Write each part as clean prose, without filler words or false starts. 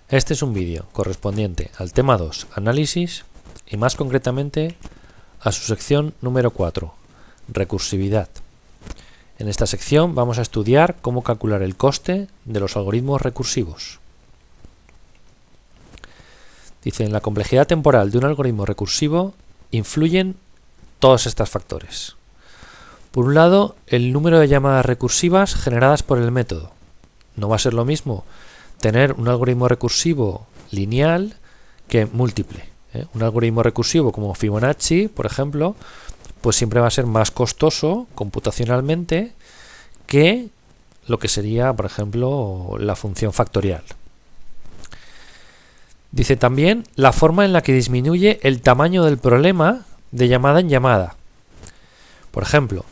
Este es un vídeo correspondiente al tema 2, análisis, y más concretamente a su sección número 4, recursividad. En esta sección vamos a estudiar cómo calcular el coste de los algoritmos recursivos. Dice, en la complejidad temporal de un algoritmo recursivo influyen todos estos factores. Por un lado, el número de llamadas recursivas generadas por el método. No va a ser lo mismo tener un algoritmo recursivo lineal que múltiple. Un algoritmo recursivo como Fibonacci, por ejemplo, pues siempre va a ser más costoso computacionalmente que lo que sería, por ejemplo, la función factorial. Dice también la forma en la que disminuye el tamaño del problema de llamada en llamada. Por ejemplo,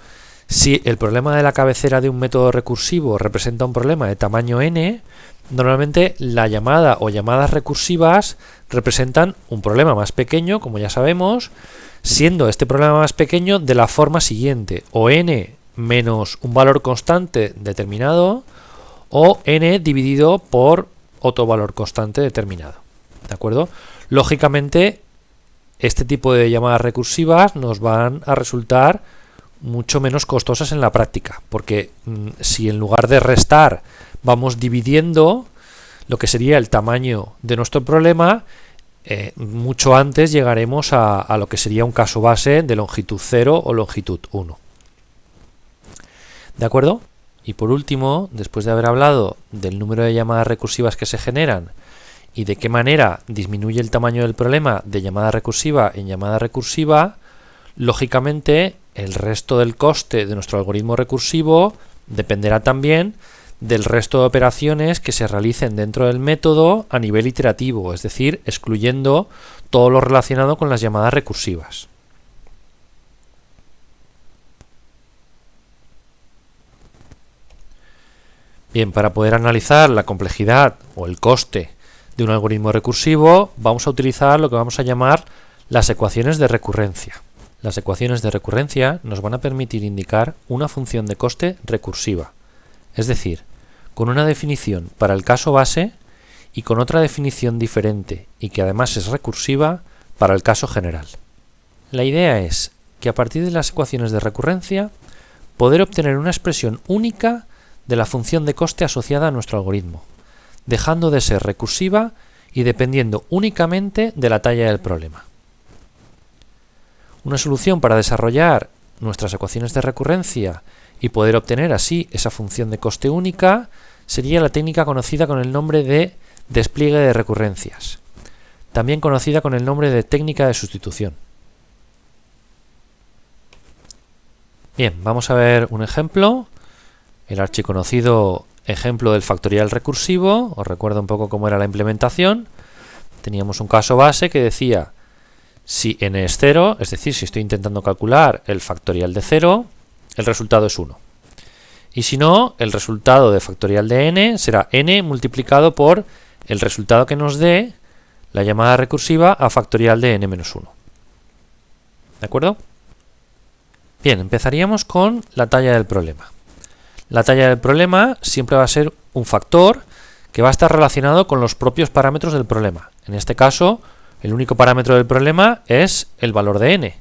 si el problema de la cabecera de un método recursivo representa un problema de tamaño n, normalmente la llamada o llamadas recursivas representan un problema más pequeño, como ya sabemos, siendo este problema más pequeño de la forma siguiente, o n menos un valor constante determinado, o n dividido por otro valor constante determinado. ¿De acuerdo? Lógicamente, este tipo de llamadas recursivas nos van a resultar mucho menos costosas en la práctica, porque si en lugar de restar vamos dividiendo lo que sería el tamaño de nuestro problema, mucho antes llegaremos a lo que sería un caso base de longitud 0 o longitud 1. ¿De acuerdo? Y por último, después de haber hablado del número de llamadas recursivas que se generan y de qué manera disminuye el tamaño del problema de llamada recursiva en llamada recursiva, lógicamente el resto del coste de nuestro algoritmo recursivo dependerá también del resto de operaciones que se realicen dentro del método a nivel iterativo, es decir, excluyendo todo lo relacionado con las llamadas recursivas. Bien, para poder analizar la complejidad o el coste de un algoritmo recursivo, vamos a utilizar lo que vamos a llamar las ecuaciones de recurrencia. Las ecuaciones de recurrencia nos van a permitir indicar una función de coste recursiva, es decir, con una definición para el caso base y con otra definición diferente y que además es recursiva para el caso general. La idea es que a partir de las ecuaciones de recurrencia poder obtener una expresión única de la función de coste asociada a nuestro algoritmo, dejando de ser recursiva y dependiendo únicamente de la talla del problema. Una solución para desarrollar nuestras ecuaciones de recurrencia y poder obtener así esa función de coste única sería la técnica conocida con el nombre de despliegue de recurrencias, también conocida con el nombre de técnica de sustitución. Bien, vamos a ver un ejemplo, el archiconocido ejemplo del factorial recursivo. Os recuerdo un poco cómo era la implementación. Teníamos un caso base que decía si n es 0, es decir, si estoy intentando calcular el factorial de 0, el resultado es 1. Y si no, el resultado de factorial de n será n multiplicado por el resultado que nos dé la llamada recursiva a factorial de n menos 1. ¿De acuerdo? Bien, empezaríamos con la talla del problema. La talla del problema siempre va a ser un factor que va a estar relacionado con los propios parámetros del problema. En este caso, el único parámetro del problema es el valor de n.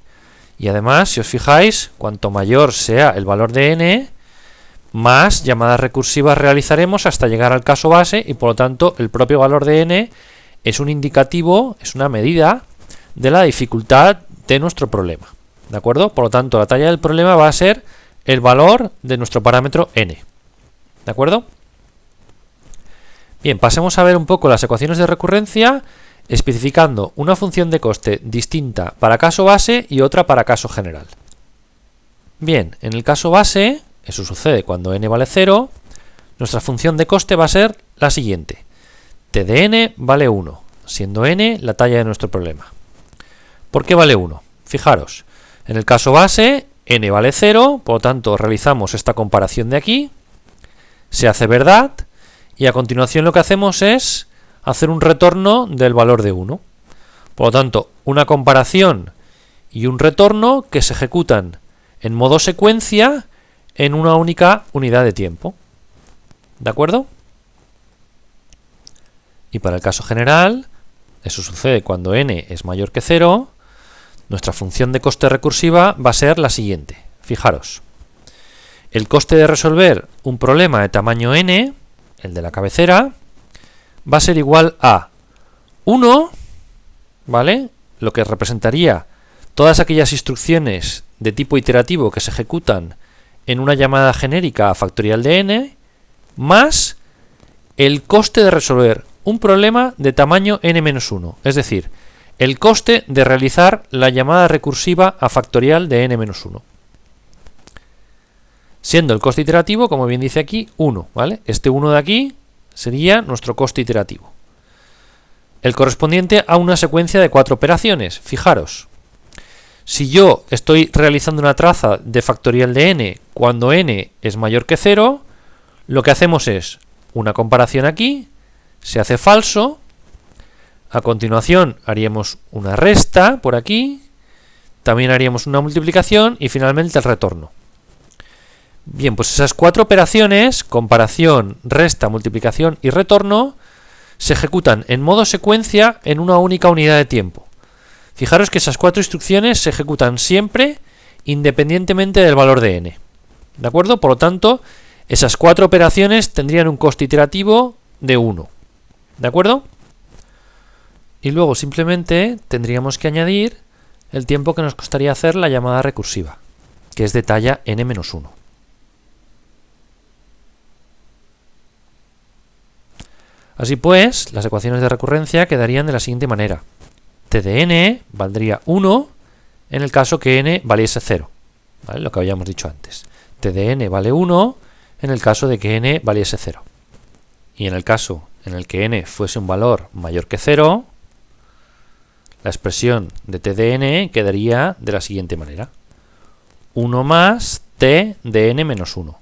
Y además, si os fijáis, cuanto mayor sea el valor de n, más llamadas recursivas realizaremos hasta llegar al caso base y por lo tanto el propio valor de n es un indicativo, es una medida de la dificultad de nuestro problema. ¿De acuerdo? Por lo tanto, la talla del problema va a ser el valor de nuestro parámetro n. ¿De acuerdo? Bien, pasemos a ver un poco las ecuaciones de recurrencia especificando una función de coste distinta para caso base y otra para caso general. Bien, en el caso base, eso sucede cuando n vale 0, nuestra función de coste va a ser la siguiente. T de n vale 1, siendo n la talla de nuestro problema. ¿Por qué vale 1? Fijaros, en el caso base n vale 0, por lo tanto realizamos esta comparación de aquí, se hace verdad y a continuación lo que hacemos es hacer un retorno del valor de 1. Por lo tanto, una comparación y un retorno que se ejecutan en modo secuencia en una única unidad de tiempo. ¿De acuerdo? Y para el caso general, eso sucede cuando n es mayor que 0, nuestra función de coste recursiva va a ser la siguiente. Fijaros, el coste de resolver un problema de tamaño n, el de la cabecera, va a ser igual a 1, ¿vale? Lo que representaría todas aquellas instrucciones de tipo iterativo que se ejecutan en una llamada genérica a factorial de n, más el coste de resolver un problema de tamaño n-1, es decir, el coste de realizar la llamada recursiva a factorial de n-1. Siendo el coste iterativo, como bien dice aquí, 1, ¿vale? Este 1 de aquí sería nuestro coste iterativo. El correspondiente a una secuencia de 4 operaciones. Fijaros, si yo estoy realizando una traza de factorial de n cuando n es mayor que 0, lo que hacemos es una comparación aquí, se hace falso, a continuación haríamos una resta por aquí, también haríamos una multiplicación y finalmente el retorno. Bien, pues esas 4 operaciones, comparación, resta, multiplicación y retorno, se ejecutan en modo secuencia en una única unidad de tiempo. Fijaros que esas 4 instrucciones se ejecutan siempre independientemente del valor de n. ¿De acuerdo? Por lo tanto, esas 4 operaciones tendrían un coste iterativo de 1. ¿De acuerdo? Y luego simplemente tendríamos que añadir el tiempo que nos costaría hacer la llamada recursiva, que es de talla n-1. Así pues, las ecuaciones de recurrencia quedarían de la siguiente manera. T de n valdría 1 en el caso que n valiese 0, ¿vale? Lo que habíamos dicho antes. T de n vale 1 en el caso de que n valiese 0. Y en el caso en el que n fuese un valor mayor que 0, la expresión de T de n quedaría de la siguiente manera. 1 más T de n menos 1.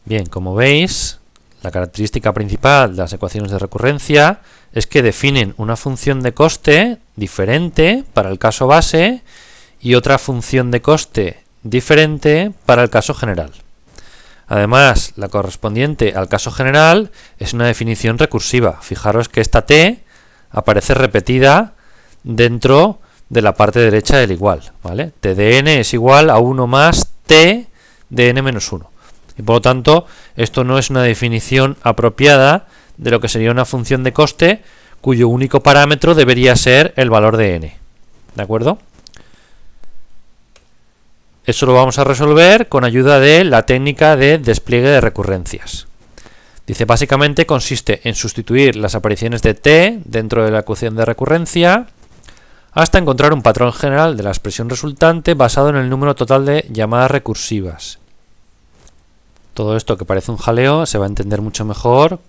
Bien, como veis, la característica principal de las ecuaciones de recurrencia es que definen una función de coste diferente para el caso base y otra función de coste diferente para el caso general. Además, la correspondiente al caso general es una definición recursiva. Fijaros que esta t aparece repetida dentro de la parte derecha del igual, ¿vale? T de n es igual a 1 más t de n menos 1. Y por lo tanto, esto no es una definición apropiada de lo que sería una función de coste cuyo único parámetro debería ser el valor de n. ¿De acuerdo? Eso lo vamos a resolver con ayuda de la técnica de despliegue de recurrencias. Dice, básicamente consiste en sustituir las apariciones de t dentro de la ecuación de recurrencia hasta encontrar un patrón general de la expresión resultante basado en el número total de llamadas recursivas. Todo esto, que parece un jaleo, se va a entender mucho mejor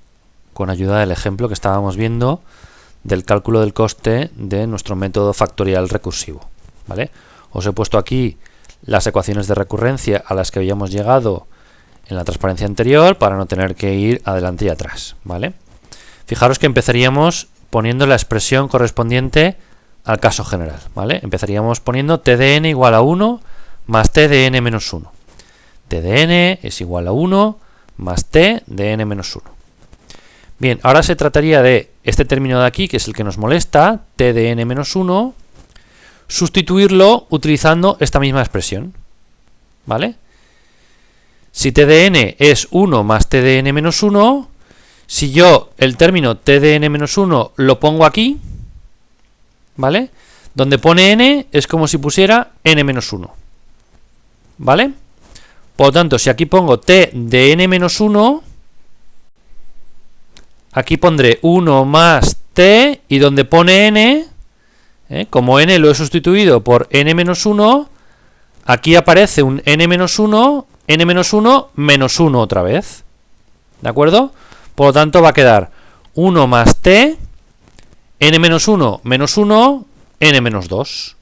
con ayuda del ejemplo que estábamos viendo del cálculo del coste de nuestro método factorial recursivo, ¿vale? Os he puesto aquí las ecuaciones de recurrencia a las que habíamos llegado en la transparencia anterior para no tener que ir adelante y atrás, ¿vale? Fijaros que empezaríamos poniendo la expresión correspondiente al caso general, ¿vale? Empezaríamos poniendo t de n igual a 1 más t de n menos 1. T de n es igual a 1 más t de n menos 1. Bien, ahora se trataría de este término de aquí, que es el que nos molesta, t de n menos 1, sustituirlo utilizando esta misma expresión, ¿vale? Si t de n es 1 más t de n menos 1, si yo el término t de n menos 1 lo pongo aquí, ¿vale? Donde pone n es como si pusiera n menos 1, ¿vale? Por lo tanto, si aquí pongo t de n menos 1, aquí pondré 1 más t, y donde pone n, como n lo he sustituido por n menos 1, aquí aparece un n menos 1 menos 1 otra vez. ¿De acuerdo? Por lo tanto, va a quedar 1 más t, n menos 1 menos 1, n menos 2.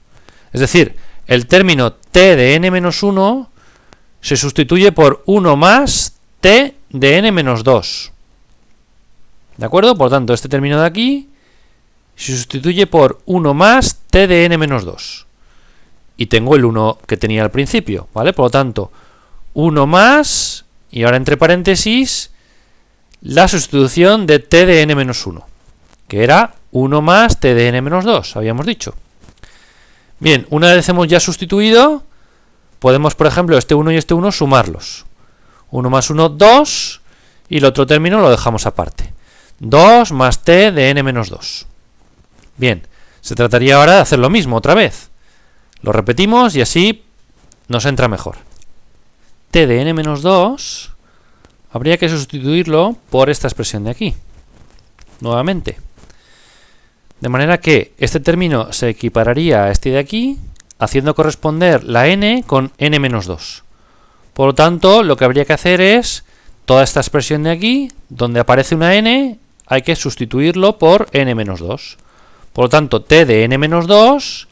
Es decir, el término t de n menos 1 se sustituye por 1 más t de n menos 2. ¿De acuerdo? Por lo tanto, este término de aquí se sustituye por 1 más t de n menos 2. Y tengo el 1 que tenía al principio, ¿vale? Por lo tanto, 1 más, y ahora entre paréntesis, la sustitución de t de n-1, que era 1 más t de n-2, habíamos dicho. Bien, una vez hemos ya sustituido, podemos, por ejemplo, este 1 y este 1 sumarlos. 1 más 1, 2, y el otro término lo dejamos aparte. 2 más t de n-2. Bien, se trataría ahora de hacer lo mismo otra vez. Lo repetimos y así nos entra mejor. T de n-2 habría que sustituirlo por esta expresión de aquí. Nuevamente. De manera que este término se equipararía a este de aquí, haciendo corresponder la n con n-2. Por lo tanto, lo que habría que hacer es toda esta expresión de aquí, donde aparece una n, hay que sustituirlo por n-2. Por lo tanto, t de n-2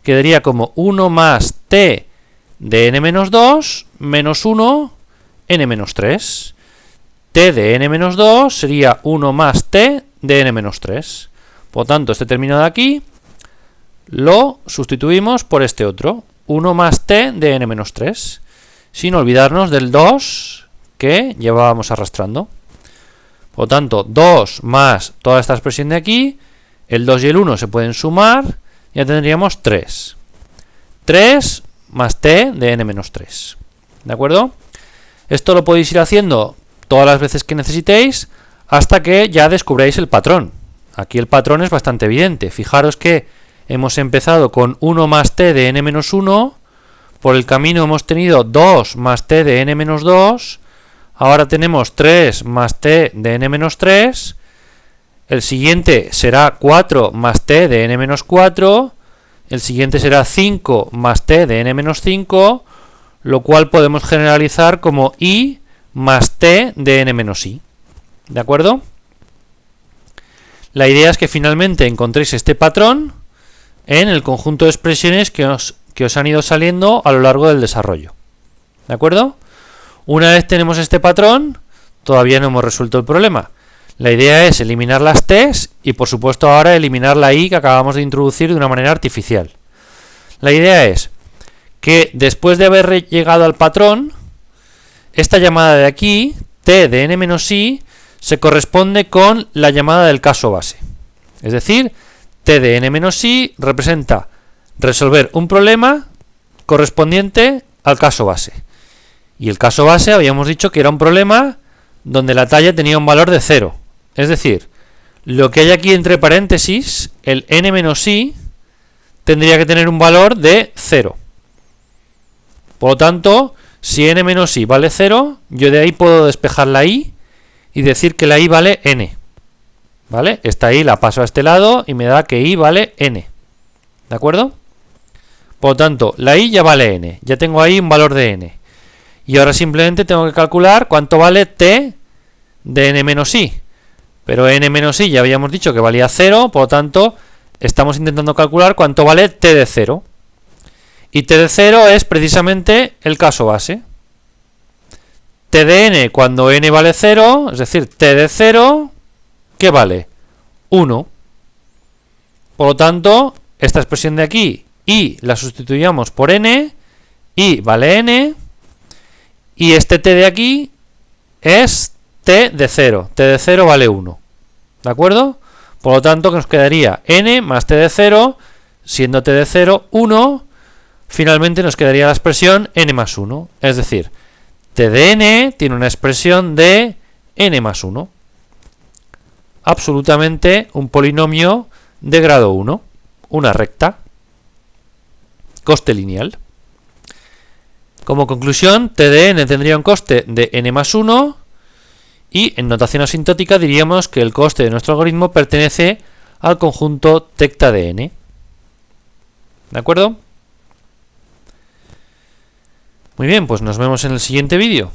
quedaría como 1 más t de n-2 menos 1 n-3. T de n-2 sería 1 más t de n-3. Por lo tanto, este término de aquí lo sustituimos por este otro, 1 más t de n-3, sin olvidarnos del 2 que llevábamos arrastrando. Por lo tanto, 2 más toda esta expresión de aquí, el 2 y el 1 se pueden sumar, ya tendríamos 3. 3 más t de n-3. ¿De acuerdo? Esto lo podéis ir haciendo todas las veces que necesitéis hasta que ya descubráis el patrón. Aquí el patrón es bastante evidente. Fijaros que hemos empezado con 1 más t de n-1, por el camino hemos tenido 2 más t de n-2, ahora tenemos 3 más t de n-3, el siguiente será 4 más t de n-4, el siguiente será 5 más t de n-5, lo cual podemos generalizar como i más t de n-i. ¿De acuerdo? La idea es que finalmente encontréis este patrón en el conjunto de expresiones que os han ido saliendo a lo largo del desarrollo. ¿De acuerdo? Una vez tenemos este patrón, todavía no hemos resuelto el problema. La idea es eliminar las t's y, por supuesto, ahora eliminar la i que acabamos de introducir de una manera artificial. La idea es que después de haber llegado al patrón, esta llamada de aquí, t de n-i, se corresponde con la llamada del caso base. Es decir, t de n-i representa resolver un problema correspondiente al caso base. Y el caso base habíamos dicho que era un problema donde la talla tenía un valor de 0. Es decir, lo que hay aquí entre paréntesis, el n-i, tendría que tener un valor de 0. Por lo tanto, si n-i vale 0, yo de ahí puedo despejar la i y decir que la i vale n. ¿Vale? Esta i la paso a este lado y me da que i vale n. ¿De acuerdo? Por lo tanto, la i ya vale n. Ya tengo ahí un valor de n. Y ahora simplemente tengo que calcular cuánto vale t de n-i. Pero n-i ya habíamos dicho que valía 0, por lo tanto, estamos intentando calcular cuánto vale t de 0. Y t de 0 es precisamente el caso base. T de n cuando n vale 0, es decir, t de 0, ¿qué vale? 1. Por lo tanto, esta expresión de aquí, i, la sustituíamos por n, i vale n, y este t de aquí es t de 0. T de 0 vale 1. ¿De acuerdo? Por lo tanto, nos quedaría n más t de 0, siendo t de 0 1, finalmente nos quedaría la expresión n más 1. Es decir, t de n tiene una expresión de n más 1. Absolutamente un polinomio de grado 1. Una recta. Coste lineal. Como conclusión, t de n tendría un coste de n más 1 y en notación asintótica diríamos que el coste de nuestro algoritmo pertenece al conjunto tecta de n. ¿De acuerdo? Muy bien, pues nos vemos en el siguiente vídeo.